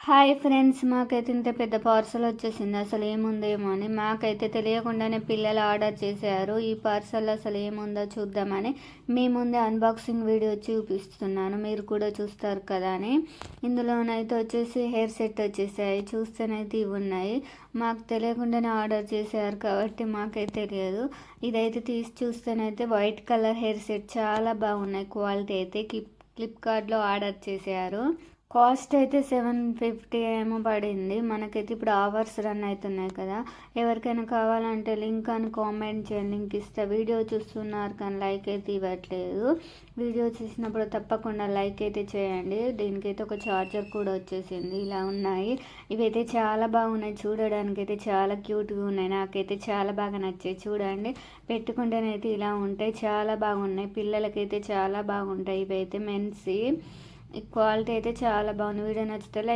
Hi friends, మాకైతే ఇంత పెద్ద పార్సల్ వచ్చేసింది. అసలు ఏముందేమో అని మాకైతే తెలియకుండానే పిల్లలు ఆర్డర్ చేశారు. ఈ పార్సల్ అసలు ఏముందో చూద్దామని మీ ముందే అన్బాక్సింగ్ వీడియో చూపిస్తున్నాను, మీరు కూడా చూస్తారు కదా అని. ఇందులోనైతే వచ్చేసి హెయిర్ సెట్ వచ్చేసాయి. చూస్తేనైతే ఇవి ఉన్నాయి. మాకు తెలియకుండానే ఆర్డర్ చేశారు కాబట్టి మాకైతే తెలియదు. ఇదైతే తీసి చూస్తేనైతే వైట్ కలర్ హెయిర్ సెట్ చాలా బాగున్నాయి. క్వాలిటీ అయితే ఫ్లిప్కార్ట్లో ఆర్డర్ చేశారు. కాస్ట్ అయితే 750 ఏమో పడింది. మనకైతే ఇప్పుడు ఆఫర్స్ రన్ అవుతున్నాయి కదా. ఎవరికైనా కావాలంటే లింక్ అని కామెంట్ చేయండి, లింక్ ఇస్తా. వీడియో చూస్తున్నారు కానీ లైక్ అయితే ఇవ్వట్లేదు. వీడియో చూసినప్పుడు తప్పకుండా లైక్ అయితే చేయండి. దీనికైతే ఒక చార్జర్ కూడా వచ్చేసింది. ఇలా ఉన్నాయి. ఇవైతే చాలా బాగున్నాయి. చూడడానికి అయితే చాలా క్యూట్గా ఉన్నాయి. నాకైతే చాలా బాగా నచ్చాయి. చూడండి, పెట్టుకుంటేనైతే ఇలా ఉంటాయి. చాలా బాగున్నాయి. పిల్లలకైతే చాలా బాగుంటాయి. ఇవైతే మెన్సీ. ఈ క్వాలిటీ అయితే చాలా బాగుంది. వీడియో నచ్చితే లైక్